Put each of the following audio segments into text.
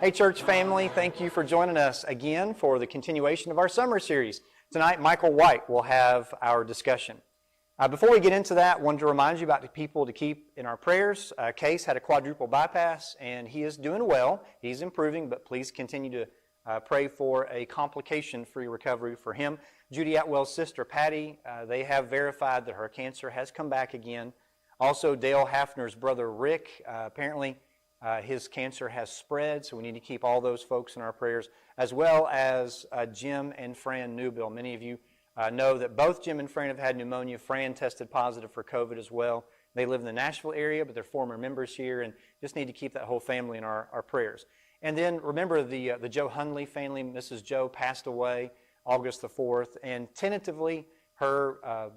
Hey, church family, thank you for joining us again for the continuation of our summer series. Tonight, Michael White will have our discussion. Before we get into that, I wanted to remind you about the people to keep in our prayers. Case had a quadruple bypass, and he is doing well. He's improving, but please continue to pray for a complication-free recovery for him. Judy Atwell's sister, Patty, they have verified that her cancer has come back again. Also, Dale Hafner's brother, Rick, apparently his cancer has spread, so we need to keep all those folks in our prayers, as well as Jim and Fran Newbill. Many of you know that both Jim and Fran have had pneumonia. Fran tested positive for COVID as well. They live in the Nashville area, but they're former members here, and just need to keep that whole family in our prayers. And then remember the Joe Hundley family. Mrs. Joe passed away August the 4th, and tentatively her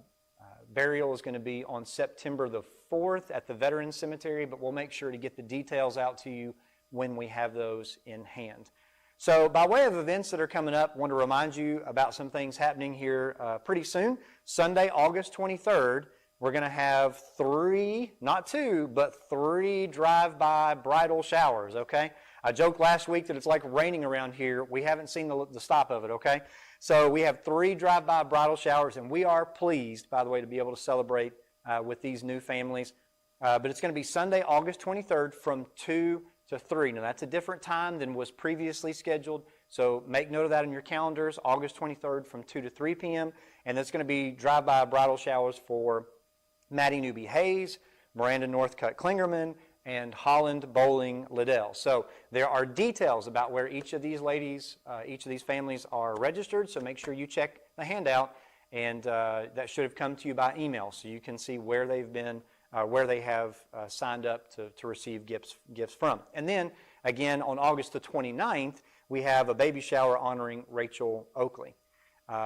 burial is going to be on September the 4th at the Veterans Cemetery, but we'll make sure to get the details out to you when we have those in hand. So by way of events that are coming up, I want to remind you about some things happening here pretty soon. Sunday, August 23rd, we're going to have 3, not 2, but 3 drive-by bridal showers, okay? I joked last week that it's like raining around here. We haven't seen the stop of it, okay? So we have 3 drive-by bridal showers, and we are pleased, by the way, to be able to celebrate with these new families. But it's going to be Sunday, August 23rd from 2 to 3. Now, that's a different time than was previously scheduled, so make note of that in your calendars, August 23rd from 2 to 3 p.m. And that's going to be drive-by bridal showers for Maddie Newby Hayes, Miranda Northcutt Klingerman, and Holland Bowling Liddell. So there are details about where each of these ladies, each of these families are registered, so make sure you check the handout, and that should have come to you by email, so you can see where they've been, where they have signed up to receive gifts from. And then, again, on August the 29th, we have a baby shower honoring Rachel Oakley.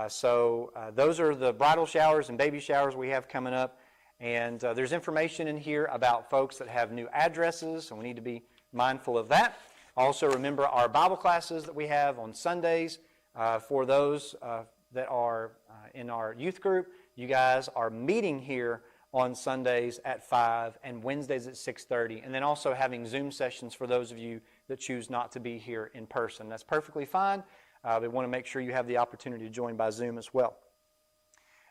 So those are the bridal showers and baby showers we have coming up. And there's information in here about folks that have new addresses, and we need to be mindful of that. Also, remember our Bible classes that we have on Sundays. For those that are in our youth group, you guys are meeting here on Sundays at 5 and Wednesdays at 6:30, and then also having Zoom sessions for those of you that choose not to be here in person. That's perfectly fine. We want to make sure you have the opportunity to join by Zoom as well.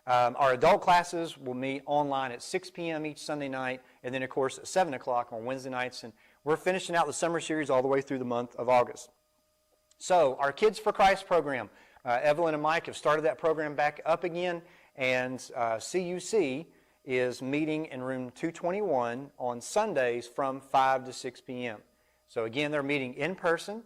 Our adult classes will meet online at 6 p.m. each Sunday night, and then, of course, at 7 o'clock on Wednesday nights. And we're finishing out the summer series all the way through the month of August. So our Kids for Christ program, Evelyn and Mike have started that program back up again, and CUC is meeting in room 221 on Sundays from 5 to 6 p.m. So again, they're meeting in person,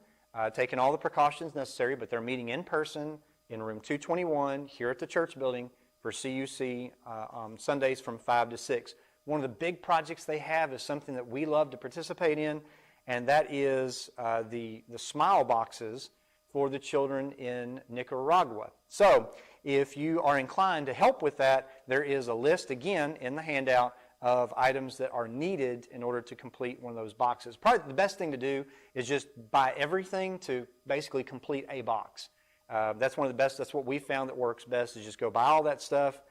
taking all the precautions necessary, but they're meeting in person in room 221 here at the church building for CUC on Sundays from 5 to 6. One of the big projects they have is something that we love to participate in, and that is the smile boxes for the children in Nicaragua. So if you are inclined to help with that, there is a list, again, in the handout of items that are needed in order to complete one of those boxes. Probably the best thing to do is just buy everything to basically complete a box. That's one of the best. That's what we found that works best, is just go buy all that stuff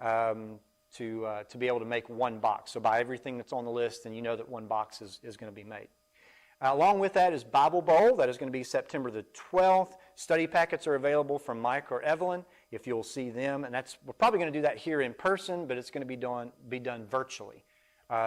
to be able to make one box. So buy everything that's on the list, and you know that one box is going to be made. Along with that is Bible Bowl. That is going to be September the 12th. Study packets are available from Mike or Evelyn if you'll see them. And we're probably going to do that here in person, but it's going to be done virtually.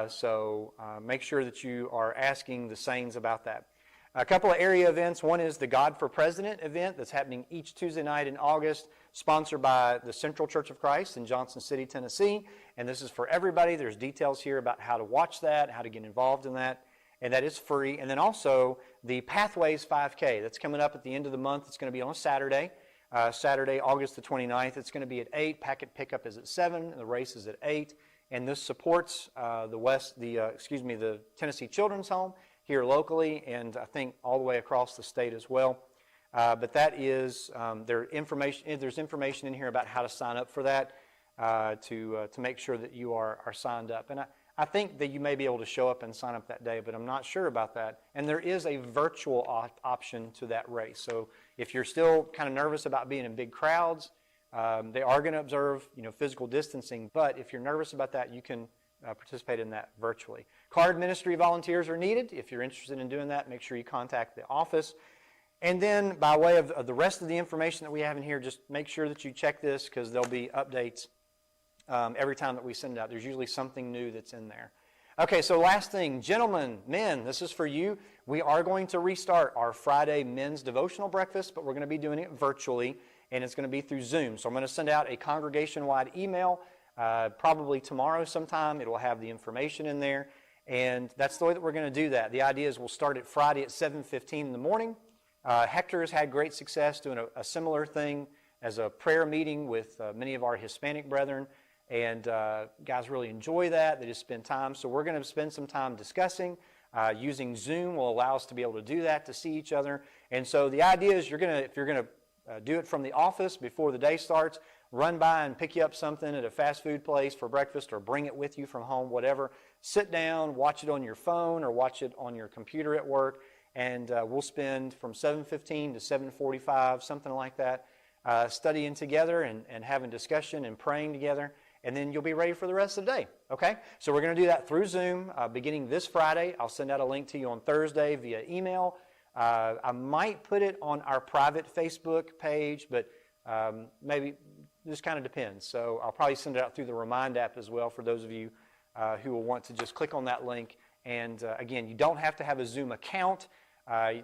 So make sure that you are asking the Saints about that. A couple of area events. One is the God for President event that's happening each Tuesday night in August, sponsored by the Central Church of Christ in Johnson City, Tennessee. And this is for everybody. There's details here about how to watch that, how to get involved in that. And that is free. And then also the Pathways 5K. That's coming up at the end of the month. It's going to be on a Saturday, August the 29th. It's going to be at 8. Packet pickup is at 7. And the race is at 8. And this supports the Tennessee Children's Home here locally, and I think all the way across the state as well. But that is there's information in here about how to sign up for that to make sure that you are signed up. And I think that you may be able to show up and sign up that day, but I'm not sure about that. And there is a virtual option to that race. So if you're still kind of nervous about being in big crowds, they are going to observe physical distancing. But if you're nervous about that, you can participate in that virtually. Card ministry volunteers are needed. If you're interested in doing that, make sure you contact the office. And then by way of the rest of the information that we have in here, just make sure that you check this because there'll be updates every time that we send it out. There's usually something new that's in there. Okay, so last thing, gentlemen, men, this is for you. We are going to restart our Friday men's devotional breakfast, but we're going to be doing it virtually, and it's going to be through Zoom. So I'm going to send out a congregation-wide email probably tomorrow sometime. It will have the information in there, and that's the way that we're going to do that. The idea is we'll start it Friday at 7:15 in the morning. Hector has had great success doing a similar thing as a prayer meeting with many of our Hispanic brethren. And guys really enjoy that. They just spend time. So we're going to spend some time discussing. Using Zoom will allow us to be able to do that, to see each other. And so the idea is if you're going to do it from the office before the day starts, run by and pick you up something at a fast food place for breakfast or bring it with you from home, whatever. Sit down, watch it on your phone or watch it on your computer at work. And we'll spend from 7:15 to 7:45, something like that, studying together and having discussion and praying together. And then you'll be ready for the rest of the day, okay? So we're going to do that through Zoom beginning this Friday. I'll send out a link to you on Thursday via email. I might put it on our private Facebook page, but maybe this kind of depends. So I'll probably send it out through the Remind app as well for those of you who will want to just click on that link. And again, you don't have to have a Zoom account.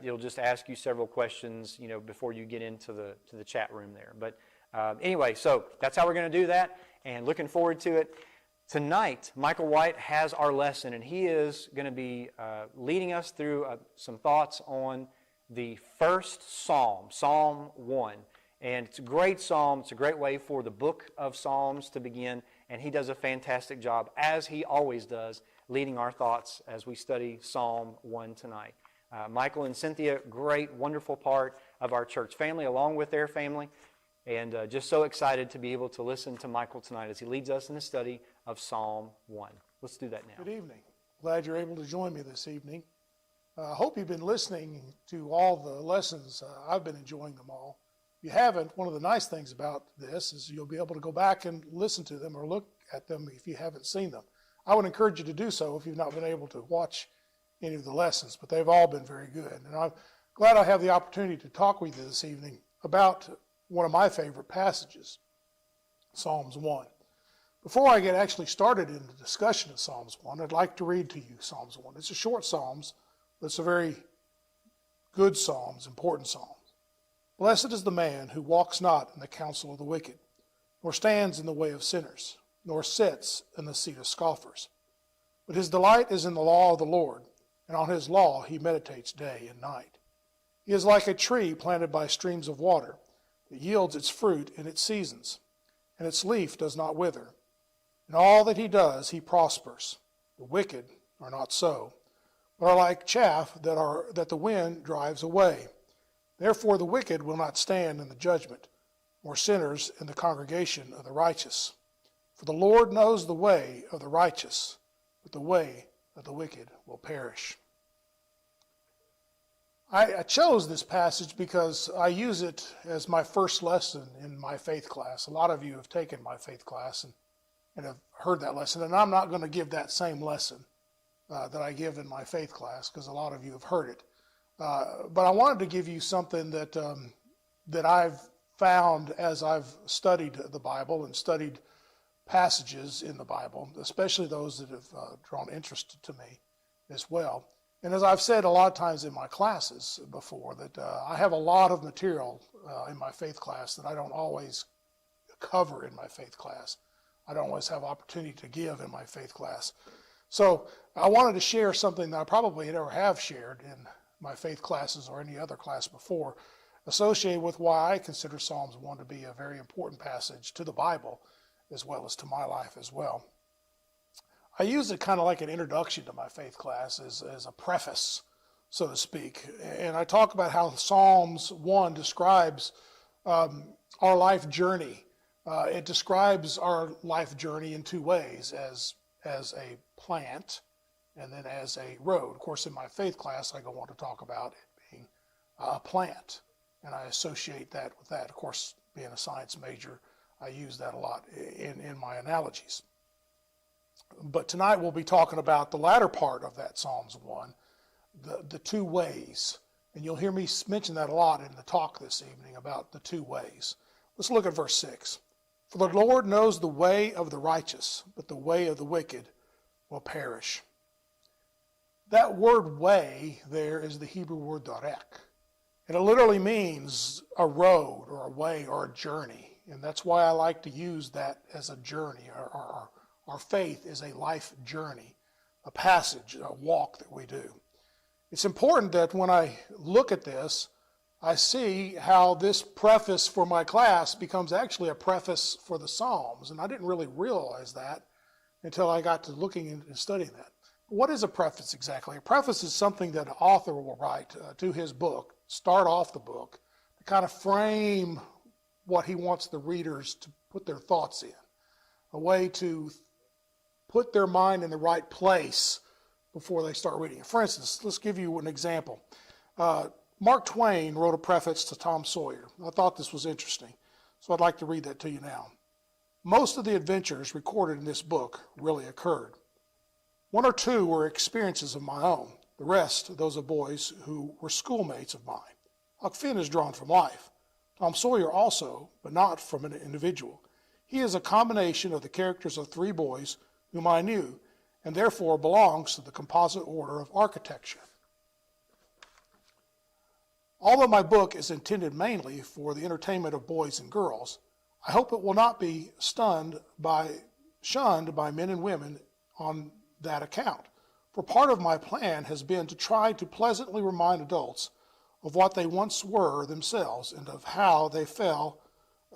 It'll just ask you several questions, before you get into the chat room there. But anyway, so that's how we're going to do that. And looking forward to it. Tonight, Michael White has our lesson, and he is going to be leading us through some thoughts on the first Psalm, Psalm 1. And it's a great psalm. It's a great way for the book of Psalms to begin, and he does a fantastic job, as he always does, leading our thoughts as we study Psalm 1 tonight. Michael and Cynthia, great, wonderful part of our church family, along with their family. And just so excited to be able to listen to Michael tonight as he leads us in the study of Psalm 1. Let's do that now. Good evening. Glad you're able to join me this evening. I hope you've been listening to all the lessons. I've been enjoying them all. If you haven't, one of the nice things about this is you'll be able to go back and listen to them or look at them if you haven't seen them. I would encourage you to do so if you've not been able to watch any of the lessons, but they've all been very good. And I'm glad I have the opportunity to talk with you this evening about one of my favorite passages, Psalms 1. Before I get actually started in the discussion of Psalms 1, I'd like to read to you Psalms 1. It's a short Psalms, but it's a very good Psalms, important Psalms. Blessed is the man who walks not in the counsel of the wicked, nor stands in the way of sinners, nor sits in the seat of scoffers. But his delight is in the law of the Lord, and on his law he meditates day and night. He is like a tree planted by streams of water, that yields its fruit in its seasons, and its leaf does not wither. In all that he does, he prospers. The wicked are not so, but are like chaff that the wind drives away. Therefore the wicked will not stand in the judgment, nor sinners in the congregation of the righteous. For the Lord knows the way of the righteous, but the way of the wicked will perish. I chose this passage because I use it as my first lesson in my faith class. A lot of you have taken my faith class and have heard that lesson, and I'm not going to give that same lesson that I give in my faith class because a lot of you have heard it. But I wanted to give you something that I've found as I've studied the Bible and studied passages in the Bible, especially those that have drawn interest to me as well. And as I've said a lot of times in my classes before, that I have a lot of material in my faith class that I don't always cover in my faith class. I don't always have opportunity to give in my faith class. So I wanted to share something that I probably never have shared in my faith classes or any other class before, associated with why I consider Psalms 1 to be a very important passage to the Bible as well as to my life as well. I use it kind of like an introduction to my faith class as a preface, so to speak. And I talk about how Psalms 1 describes our life journey. It describes our life journey in two ways, as a plant and then as a road. Of course, in my faith class, I go on to talk about it being a plant, and I associate that with that. Of course, being a science major, I use that a lot in my analogies. But tonight we'll be talking about the latter part of that Psalms 1, the two ways. And you'll hear me mention that a lot in the talk this evening about the two ways. Let's look at verse 6. For the Lord knows the way of the righteous, but the way of the wicked will perish. That word way there is the Hebrew word darek. And it literally means a road or a way or a journey. And that's why I like to use that as a journey. Our faith is a life journey, a passage, a walk that we do. It's important that when I look at this, I see how this preface for my class becomes actually a preface for the Psalms. And I didn't really realize that until I got to looking and studying that. What is a preface exactly? A preface is something that an author will write to his book, start off the book, to kind of frame what he wants the readers to put their thoughts in, a way to put their mind in the right place before they start reading it. For instance, let's give you an example. Mark Twain wrote a preface to Tom Sawyer. I thought this was interesting, so I'd like to read that to you now. Most of the adventures recorded in this book really occurred. One or two were experiences of my own. The rest, those of boys who were schoolmates of mine. Huck Finn is drawn from life. Tom Sawyer also, but not from an individual. He is a combination of the characters of three boys whom I knew, and therefore belongs to the composite order of architecture. Although my book is intended mainly for the entertainment of boys and girls, I hope it will not be shunned by men and women on that account. For part of my plan has been to try to pleasantly remind adults of what they once were themselves and of how they felt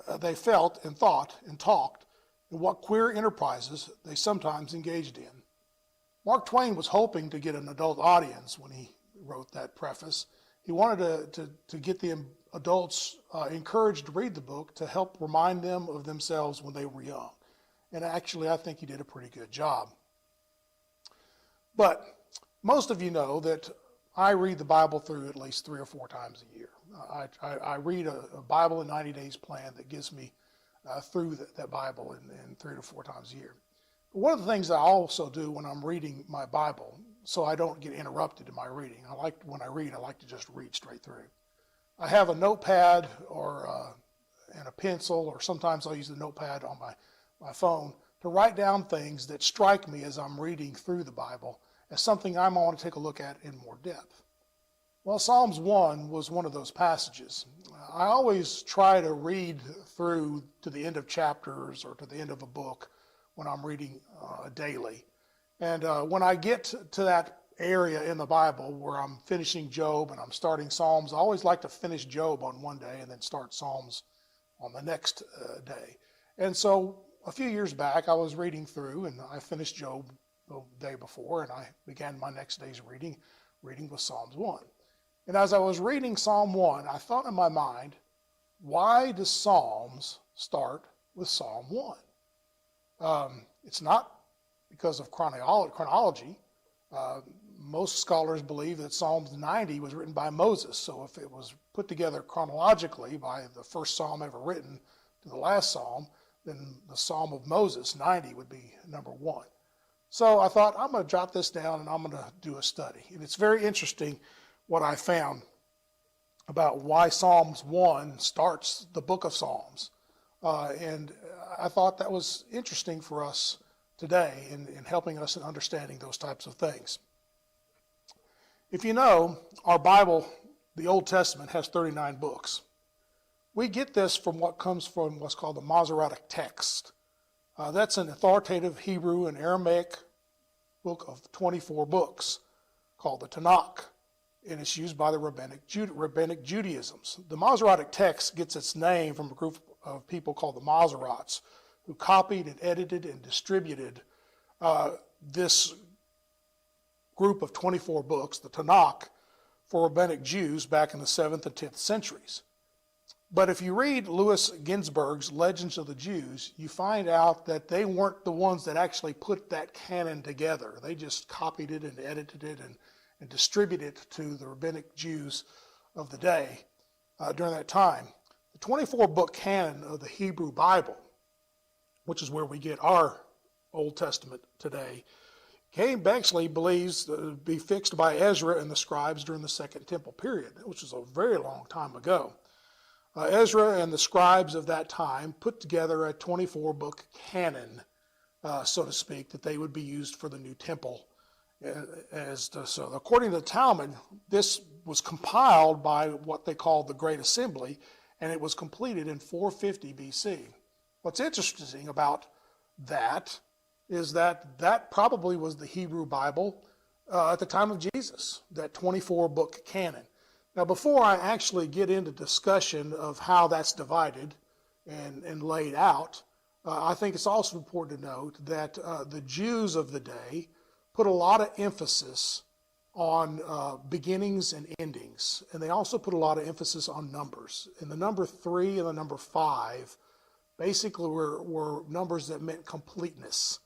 and thought and talked and what queer enterprises they sometimes engaged in. Mark Twain was hoping to get an adult audience when he wrote that preface. He wanted to get the adults encouraged to read the book to help remind them of themselves when they were young. And actually, I think he did a pretty good job. But most of you know that I read the Bible through at least 3 or 4 times a year. I read a Bible in 90 days plan that gets me through that Bible in 3 to 4 times a year. But one of the things I also do when I'm reading my Bible, so I don't get interrupted in my reading, when I read, I like to just read straight through. I have a notepad and a pencil, or sometimes I'll use the notepad on my phone to write down things that strike me as I'm reading through the Bible as something I want to take a look at in more depth. Well, Psalms 1 was one of those passages. I always try to read through to the end of chapters or to the end of a book when I'm reading daily. And when I get to that area in the Bible where I'm finishing Job and I'm starting Psalms, I always like to finish Job on one day and then start Psalms on the next day. And so a few years back, I was reading through and I finished Job the day before, and I began my next day's reading with Psalms 1. And as I was reading Psalm 1, I thought in my mind, why does Psalms start with Psalm 1? It's not because of chronology. Most scholars believe that Psalms 90 was written by Moses. So if it was put together chronologically by the first psalm ever written to the last psalm, then the Psalm of Moses, 90, would be number 1. So I thought, I'm going to jot this down and I'm going to do a study. And it's very interesting what I found about why Psalms 1 starts the book of Psalms. And I thought that was interesting for us today in helping us in understanding those types of things. If you know, our Bible, the Old Testament, has 39 books. We get this from what comes from what's called the Masoretic text. That's an authoritative Hebrew and Aramaic book of 24 books called the Tanakh, and it's used by the Rabbinic Judaisms. The Masoretic text gets its name from a group of people called the Masoretes, who copied and edited and distributed this group of 24 books, the Tanakh, for Rabbinic Jews back in the 7th and 10th centuries. But if you read Louis Ginsburg's Legends of the Jews, you find out that they weren't the ones that actually put that canon together. They just copied it and edited it and distributed it to the Rabbinic Jews of the day during that time. The 24-book canon of the Hebrew Bible, which is where we get our Old Testament today, Bexley believes to be fixed by Ezra and the scribes during the Second Temple period, which was a very long time ago. Ezra and the scribes of that time put together a 24-book canon, so to speak, that they would be used for the new temple. So according to the Talmud, this was compiled by what they called the Great Assembly, and it was completed in 450 BC. What's interesting about that is that that probably was the Hebrew Bible at the time of Jesus, that 24-book canon. Now, before I actually get into discussion of how that's divided and laid out, I think it's also important to note that the Jews of the day put a lot of emphasis on beginnings and endings, and they also put a lot of emphasis on numbers. And the number 3 and the number 5 basically were numbers that meant completeness.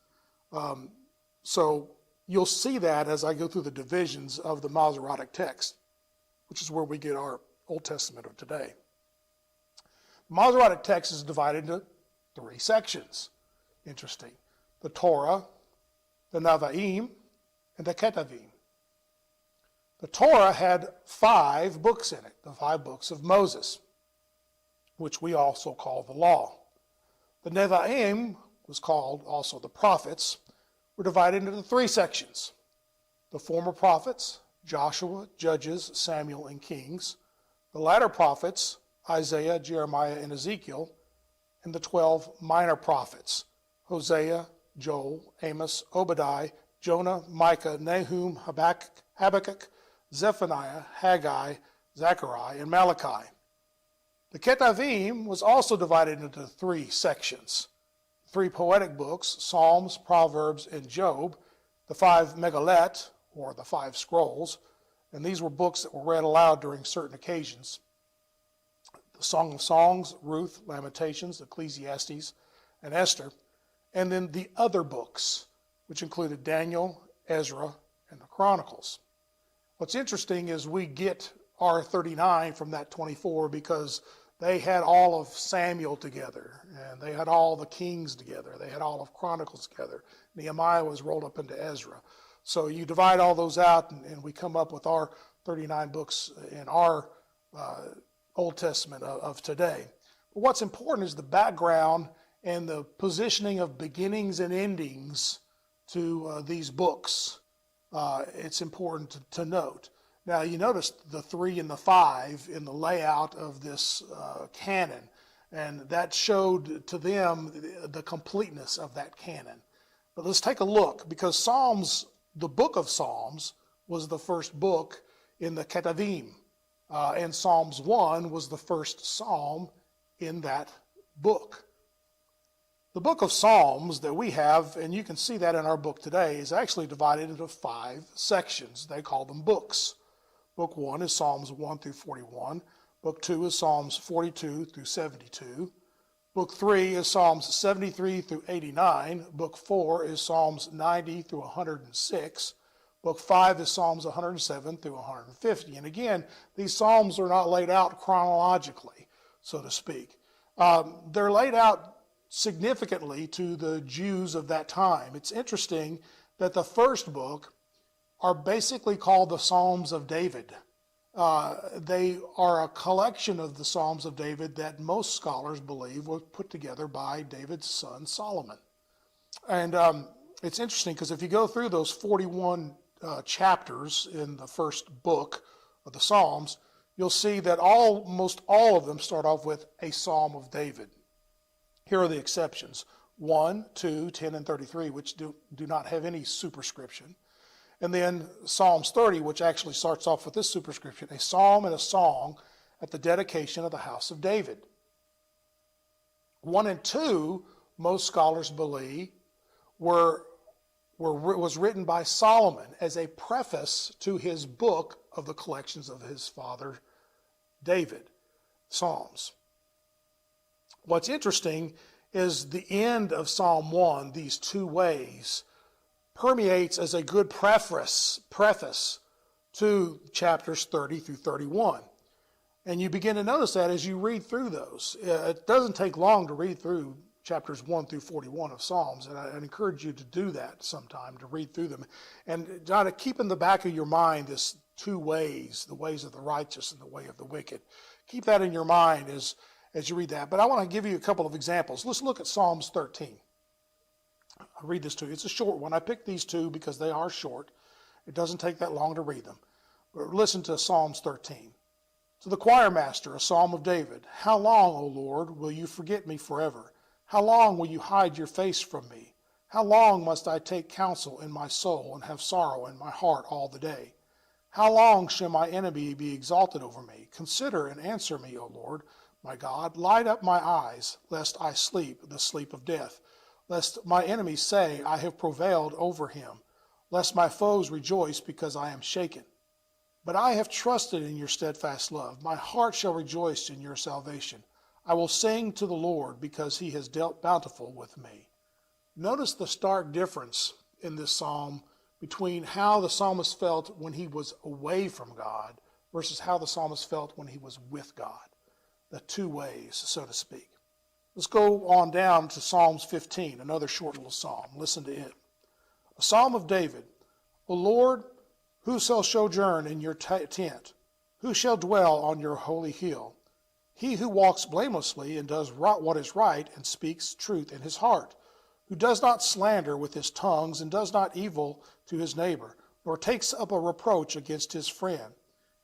So you'll see that as I go through the divisions of the Masoretic text, which is where we get our Old Testament of today. The Masoretic text is divided into 3 sections. Interesting. The Torah, the Nevi'im, and the Ketuvim. The Torah had 5 books in it, the 5 books of Moses, which we also call the law. The Nevi'im was called also the prophets, were divided into 3 sections. The former prophets, Joshua, Judges, Samuel, and Kings. The latter prophets, Isaiah, Jeremiah, and Ezekiel. And the 12 minor prophets, Hosea, Joel, Amos, Obadiah, Jonah, Micah, Nahum, Habakkuk, Zephaniah, Haggai, Zechariah, and Malachi. The Ketuvim was also divided into 3 sections. 3 poetic books, Psalms, Proverbs, and Job. The 5 Megillat, or the 5 scrolls, and these were books that were read aloud during certain occasions. The Song of Songs, Ruth, Lamentations, Ecclesiastes, and Esther. And then the other books, which included Daniel, Ezra, and the Chronicles. What's interesting is we get our 39 from that 24 because they had all of Samuel together, and they had all the Kings together. They had all of Chronicles together. Nehemiah was rolled up into Ezra. So you divide all those out, and we come up with our 39 books in our Old Testament of today. But what's important is the background and the positioning of beginnings and endings to these books. It's important to note. Now, you notice the 3 and the 5 in the layout of this canon, and that showed to them the completeness of that canon. But let's take a look, because Psalms, the book of Psalms, was the first book in the Ketuvim, and Psalms 1 was the first psalm in that book. The book of Psalms that we have, and you can see that in our book today, is actually divided into 5 sections. They call them books. Book 1 is Psalms 1 through 41. Book 2 is Psalms 42 through 72. Book 3 is Psalms 73 through 89. Book 4 is Psalms 90 through 106. Book 5 is Psalms 107 through 150. And again, these psalms are not laid out chronologically, so to speak. They're laid out significantly to the Jews of that time. It's interesting that the first book are basically called the Psalms of David. They are a collection of the Psalms of David that most scholars believe were put together by David's son Solomon. And it's interesting because if you go through those 41 chapters in the first book of the Psalms, you'll see that almost all of them start off with a Psalm of David. Here are the exceptions: 1, 2, 10, and 33, which do not have any superscription. And then Psalms 30, which actually starts off with this superscription: a psalm and a song at the dedication of the house of David. 1 and 2, most scholars believe, was written by Solomon as a preface to his book of the collections of his father David, Psalms. What's interesting is the end of Psalm 1, these 2 ways, permeates as a good preface to chapters 30 through 31. And you begin to notice that as you read through those. It doesn't take long to read through chapters 1 through 41 of Psalms, and I encourage you to do that sometime, to read through them. And try to keep in the back of your mind this two ways, the ways of the righteous and the way of the wicked. Keep that in your mind as you read that. But I want to give you a couple of examples. Let's look at Psalms 13. I'll read this to you. It's a short one. I picked these two because they are short. It doesn't take that long to read them. But listen to Psalms 13. To the choir master, a psalm of David. How long, O Lord, will you forget me forever? How long will you hide your face from me? How long must I take counsel in my soul and have sorrow in my heart all the day? How long shall my enemy be exalted over me? Consider and answer me, O Lord, my God. Light up my eyes, lest I sleep the sleep of death. Lest my enemies say, I have prevailed over him. Lest my foes rejoice because I am shaken. But I have trusted in your steadfast love. My heart shall rejoice in your salvation. I will sing to the Lord because he has dealt bountiful with me. Notice the stark difference in this psalm between how the psalmist felt when he was away from God versus how the psalmist felt when he was with God. The two ways, so to speak. Let's go on down to Psalms 15, another short little psalm. Listen to it. A psalm of David. O Lord, who shall sojourn in your tent? Who shall dwell on your holy hill? He who walks blamelessly and does what is right and speaks truth in his heart, who does not slander with his tongues and does not evil to his neighbor, nor takes up a reproach against his friend,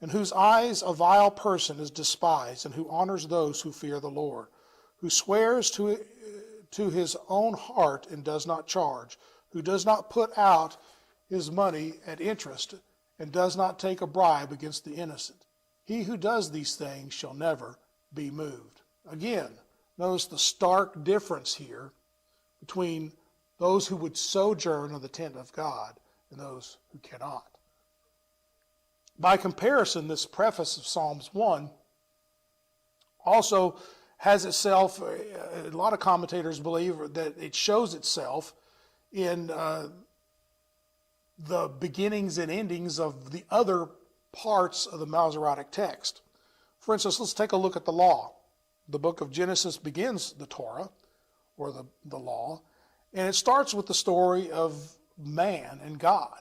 in whose eyes a vile person is despised, and who honors those who fear the Lord, who swears to his own heart and does not charge, who does not put out his money at interest, and does not take a bribe against the innocent. He who does these things shall never be moved. Again, notice the stark difference here between those who would sojourn in the tent of God and those who cannot. By comparison, this preface of Psalms 1 also has itself, a lot of commentators believe that it shows itself in the beginnings and endings of the other parts of the Masoretic text. For instance, let's take a look at the law. The book of Genesis begins the Torah, or the law, and it starts with the story of man and God.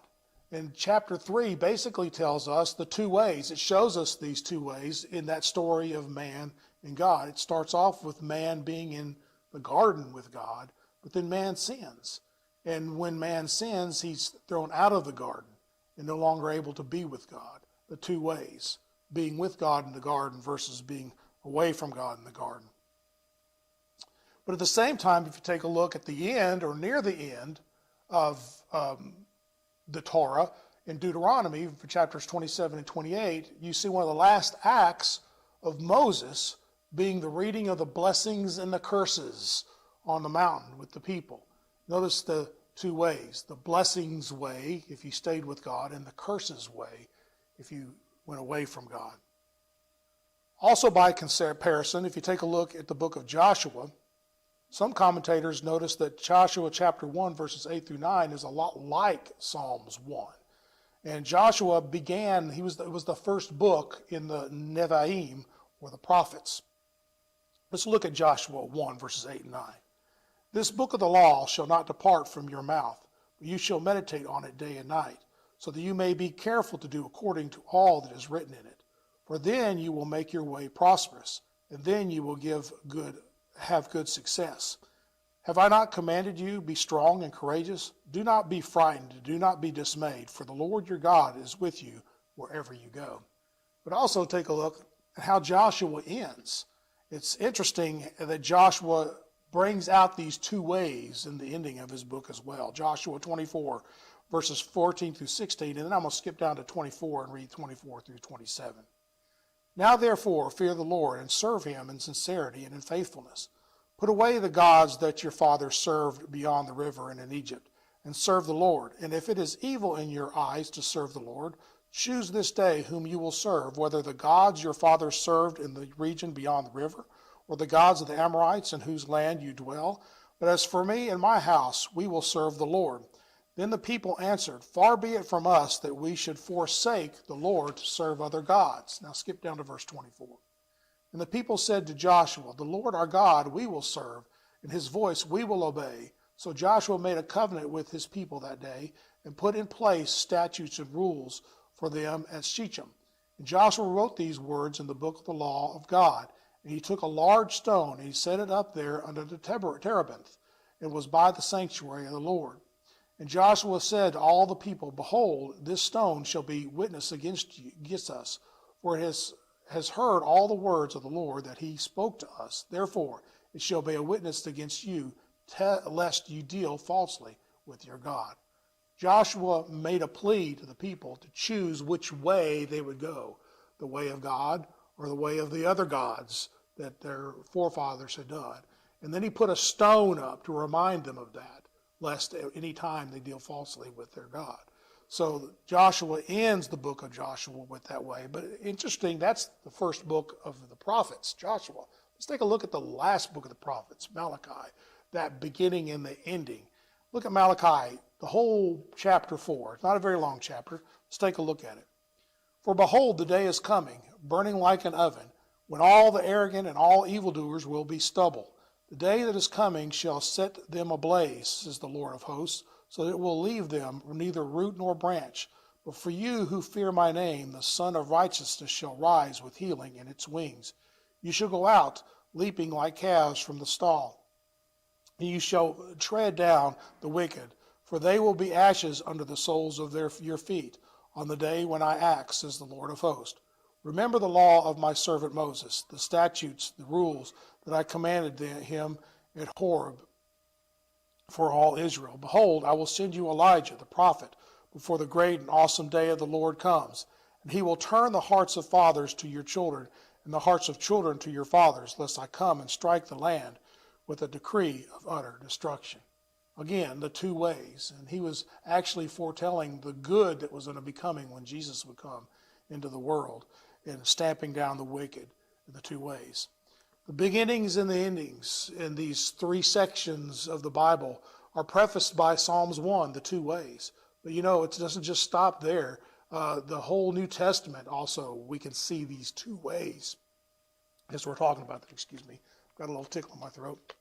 And chapter 3 basically tells us the two ways. It shows us these two ways in that story of man and God. It starts off with man being in the garden with God, but then man sins. And when man sins, he's thrown out of the garden and no longer able to be with God. The two ways, being with God in the garden versus being away from God in the garden. But at the same time, if you take a look at the end or near the end of the Torah in Deuteronomy, for chapters 27 and 28, you see one of the last acts of Moses being the reading of the blessings and the curses on the mountain with the people. Notice the two ways, the blessings way if you stayed with God and the curses way if you went away from God. Also by comparison, if you take a look at the book of Joshua, some commentators notice that Joshua chapter 1 verses 8 through 9 is a lot like Psalms 1. And Joshua began, it was the first book in the Nevi'im, or the prophets. Let's look at Joshua 1 verses 8 and 9. This book of the law shall not depart from your mouth, but you shall meditate on it day and night, so that you may be careful to do according to all that is written in it. For then you will make your way prosperous, and then you will have good success. Have I not commanded you, be strong and courageous? Do not be frightened, do not be dismayed, for the Lord your God is with you wherever you go. But also take a look at how Joshua ends. It's interesting that Joshua brings out these two ways in the ending of his book as well. Joshua 24, verses 14 through 16, and then I'm going to skip down to 24 and read 24 through 27. Now therefore fear the Lord and serve him in sincerity and in faithfulness. Put away the gods that your fathers served beyond the river and in Egypt, and serve the Lord. And if it is evil in your eyes to serve the Lord, choose this day whom you will serve, whether the gods your fathers served in the region beyond the river, or the gods of the Amorites in whose land you dwell. But as for me and my house, we will serve the Lord. Then the people answered, Far be it from us that we should forsake the Lord to serve other gods. Now skip down to verse 24. And the people said to Joshua, The Lord our God we will serve, and his voice we will obey. So Joshua made a covenant with his people that day and put in place statutes and rules for them at Shechem. And Joshua wrote these words in the book of the law of God. And he took a large stone and he set it up there under the terebinth, and was by the sanctuary of the Lord. And Joshua said to all the people, Behold, this stone shall be witness against us, for it has heard all the words of the Lord that he spoke to us. Therefore it shall be a witness against you, lest you deal falsely with your God. Joshua made a plea to the people to choose which way they would go, the way of God or the way of the other gods that their forefathers had done. And then he put a stone up to remind them of that, lest at any time they deal falsely with their God. So Joshua ends the book of Joshua with that way. But interesting, that's the first book of the prophets, Joshua. Let's take a look at the last book of the prophets, Malachi, that beginning and the ending. Look at Malachi, the whole chapter 4. It's not a very long chapter. Let's take a look at it. For behold, the day is coming, burning like an oven, when all the arrogant and all evildoers will be stubble. The day that is coming shall set them ablaze, says the Lord of hosts, so that it will leave them neither root nor branch. But for you who fear my name, the Son of Righteousness shall rise with healing in its wings. You shall go out leaping like calves from the stall. And you shall tread down the wicked, for they will be ashes under the soles of your feet on the day when I act, says the Lord of hosts. Remember the law of my servant Moses, the statutes, the rules that I commanded him at Horeb for all Israel. Behold, I will send you Elijah the prophet before the great and awesome day of the Lord comes. And he will turn the hearts of fathers to your children and the hearts of children to your fathers, lest I come and strike the land with a decree of utter destruction. Again, the two ways. And he was actually foretelling the good that was going to be coming when Jesus would come into the world, and stamping down the wicked in the two ways. The beginnings and the endings in these three sections of the Bible are prefaced by Psalms 1, the two ways. But you know, it doesn't just stop there. The whole New Testament also, we can see these two ways as we're talking about that. Excuse me, got a little tickle in my throat.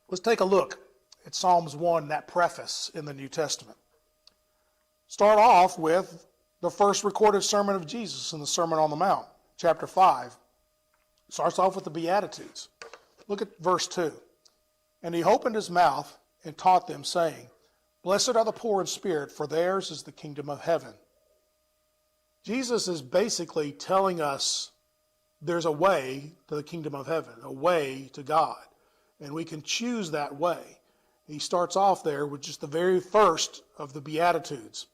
Let's take a look at Psalms 1, that preface in the New Testament. Start off with the first recorded sermon of Jesus in the Sermon on the Mount, chapter 5. Starts off with the Beatitudes. Look at verse 2. And he opened his mouth and taught them, saying, Blessed are the poor in spirit, for theirs is the kingdom of heaven. Jesus is basically telling us there's a way to the kingdom of heaven, a way to God, and we can choose that way. He starts off there with just the very first of the Beatitudes.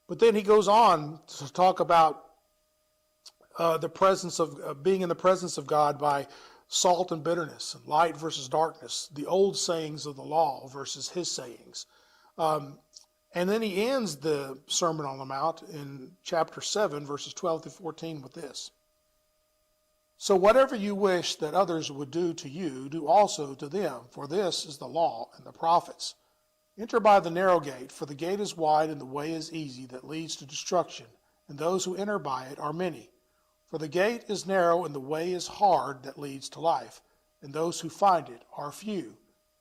But then he goes on to talk about the presence of being in the presence of God by salt and bitterness, and light versus darkness, the old sayings of the law versus his sayings. And then he ends the Sermon on the Mount in chapter 7, verses 12 to 14 with this. So whatever you wish that others would do to you, do also to them, for this is the law and the prophets. Enter by the narrow gate, for the gate is wide and the way is easy that leads to destruction, and those who enter by it are many. For the gate is narrow and the way is hard that leads to life, and those who find it are few.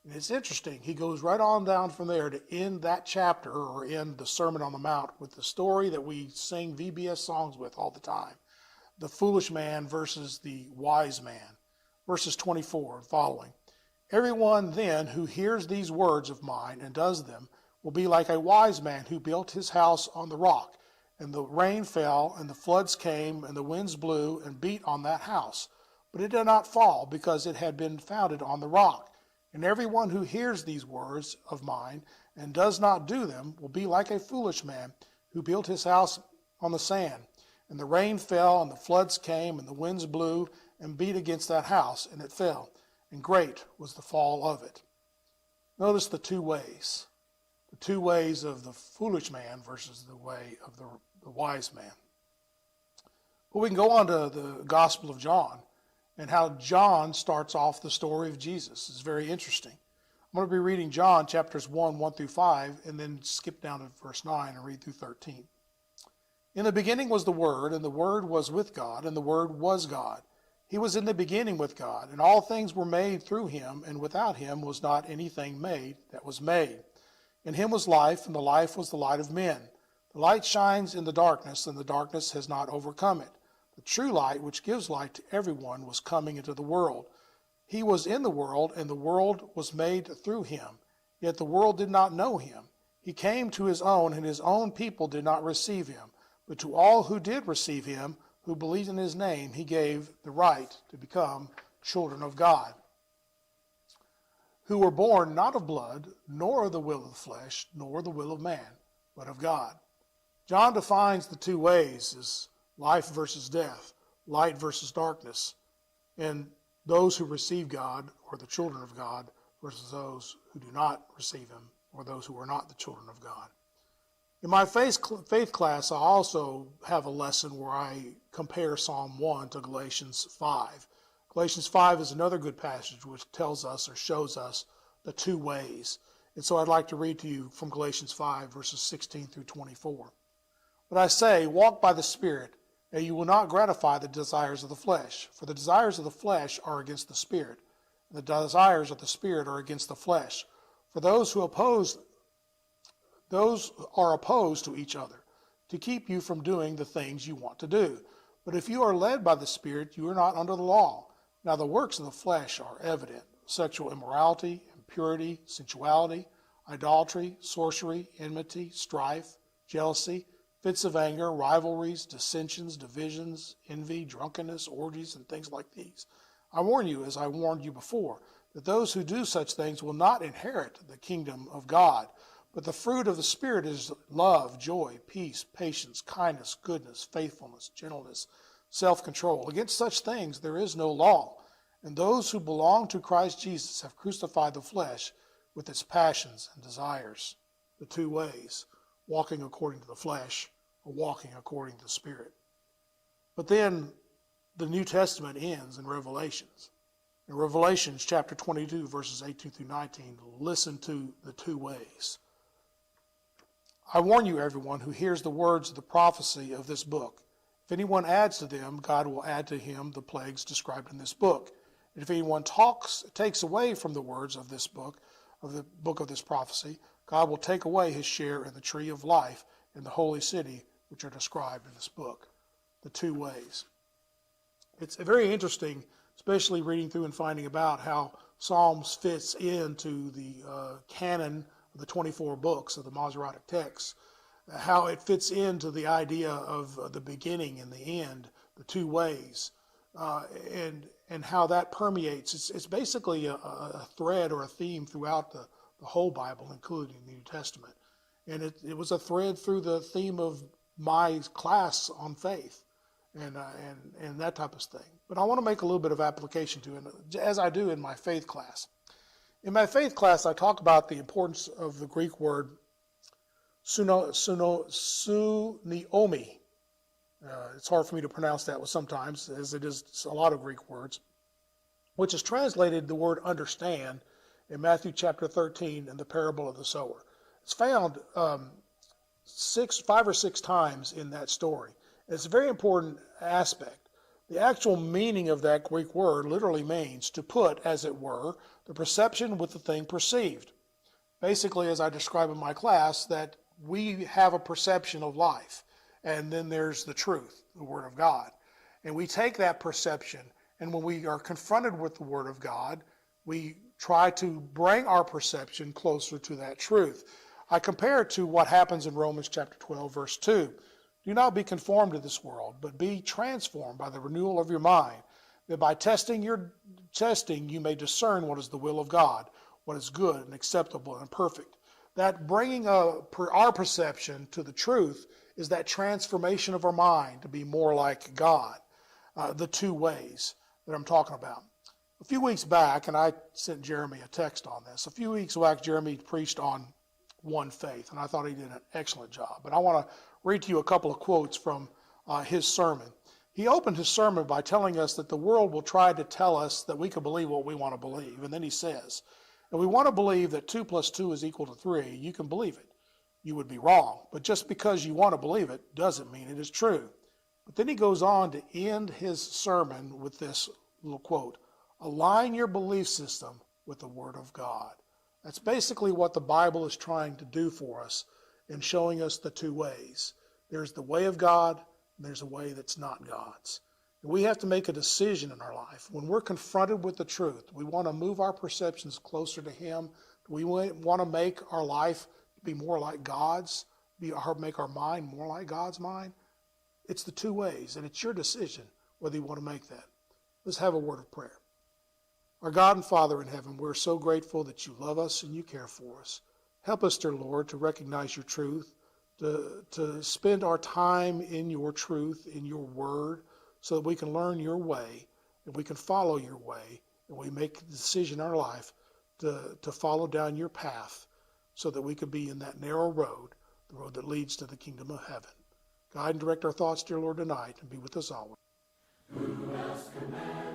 And it's interesting, he goes right on down from there to end that chapter, or end the Sermon on the Mount, with the story that we sing VBS songs with all the time. The foolish man versus the wise man. Verses 24 and following. Everyone then who hears these words of mine and does them will be like a wise man who built his house on the rock. And the rain fell, and the floods came, and the winds blew and beat on that house. But it did not fall, because it had been founded on the rock. And everyone who hears these words of mine and does not do them will be like a foolish man who built his house on the sand. And the rain fell, and the floods came, and the winds blew and beat against that house, and it fell. And great was the fall of it. Notice the two ways. The two ways of the foolish man versus the way of the wise man. But we can go on to the Gospel of John and how John starts off the story of Jesus. It's very interesting. I'm going to be reading John chapters 1 through 5, and then skip down to verse 9 and read through 13. In the beginning was the Word, and the Word was with God, and the Word was God. He was in the beginning with God, and all things were made through him, and without him was not anything made that was made. In him was life, and the life was the light of men. The light shines in the darkness, and the darkness has not overcome it. The true light, which gives light to everyone, was coming into the world. He was in the world, and the world was made through him. Yet the world did not know him. He came to his own, and his own people did not receive him. But to all who did receive him, who believed in his name, he gave the right to become children of God, who were born not of blood, nor of the will of the flesh, nor the will of man, but of God. John defines the two ways as life versus death, light versus darkness, and those who receive God, or the children of God, versus those who do not receive him, or those who are not the children of God. In my faith class, I also have a lesson where I compare Psalm 1 to Galatians 5. Galatians 5 is another good passage which tells us or shows us the two ways. And so I'd like to read to you from Galatians 5, verses 16 through 24. But I say, walk by the Spirit, and you will not gratify the desires of the flesh. For the desires of the flesh are against the Spirit, and the desires of the Spirit are against the flesh. For those are opposed to each other, to keep you from doing the things you want to do. But if you are led by the Spirit, you are not under the law. Now the works of the flesh are evident: sexual immorality, impurity, sensuality, idolatry, sorcery, enmity, strife, jealousy, fits of anger, rivalries, dissensions, divisions, envy, drunkenness, orgies, and things like these. I warn you, as I warned you before, that those who do such things will not inherit the kingdom of God. But the fruit of the Spirit is love, joy, peace, patience, kindness, goodness, faithfulness, gentleness, self-control. Against such things there is no law. And those who belong to Christ Jesus have crucified the flesh with its passions and desires. The two ways, walking according to the flesh or walking according to the Spirit. But then the New Testament ends in Revelations. In Revelations chapter 22, verses 18 through 19, listen to the two ways. I warn you, everyone who hears the words of the prophecy of this book. If anyone adds to them, God will add to him the plagues described in this book. And if anyone takes away from the words of this book, of the book of this prophecy, God will take away his share in the tree of life in the holy city, which are described in this book. The two ways. It's very interesting, especially reading through and finding about how Psalms fits into the canon of the 24 books of the Masoretic texts, how it fits into the idea of the beginning and the end, the two ways, and how that permeates. It's basically a thread or a theme throughout the whole Bible, including the New Testament. And it was a thread through the theme of my class on faith and that type of thing. But I want to make a little bit of application to it, as I do in my faith class. In my faith class, I talk about the importance of the Greek word suniomi. It's hard for me to pronounce that sometimes, as it is a lot of Greek words, which is translated the word understand in Matthew chapter 13 in the parable of the sower. It's found 5 or 6 times in that story. It's a very important aspect. The actual meaning of that Greek word literally means to put, as it were, the perception with the thing perceived. Basically, as I describe in my class, that we have a perception of life, and then there's the truth, the Word of God. And we take that perception, and when we are confronted with the Word of God, we try to bring our perception closer to that truth. I compare it to what happens in Romans chapter 12, verse 2. Do not be conformed to this world, but be transformed by the renewal of your mind, that by testing you may discern what is the will of God, what is good and acceptable and perfect. That bringing our perception to the truth is that transformation of our mind to be more like God. The two ways that I'm talking about. A few weeks back, and I sent Jeremy a text on this, a few weeks back Jeremy preached on one faith, and I thought he did an excellent job. But I want to read to you a couple of quotes from his sermon. He opened his sermon by telling us that the world will try to tell us that we can believe what we want to believe. And then he says, if we want to believe that 2 + 2 is equal to 3, you can believe it. You would be wrong. But just because you want to believe it doesn't mean it is true. But then he goes on to end his sermon with this little quote, align your belief system with the Word of God. That's basically what the Bible is trying to do for us in showing us the two ways. There's the way of God, and there's a way that's not God's. And we have to make a decision in our life. When we're confronted with the truth, we want to move our perceptions closer to Him. We want to make our life be more like God's, make our mind more like God's mind. It's the two ways, and it's your decision whether you want to make that. Let's have a word of prayer. Our God and Father in heaven, we're so grateful that you love us and you care for us. Help us, dear Lord, to recognize your truth, to spend our time in your truth, in your word, so that we can learn your way, and we can follow your way, and we make a decision in our life to follow down your path, so that we can be in that narrow road, the road that leads to the kingdom of heaven. Guide and direct our thoughts, dear Lord, tonight, and be with us always. Who has commanded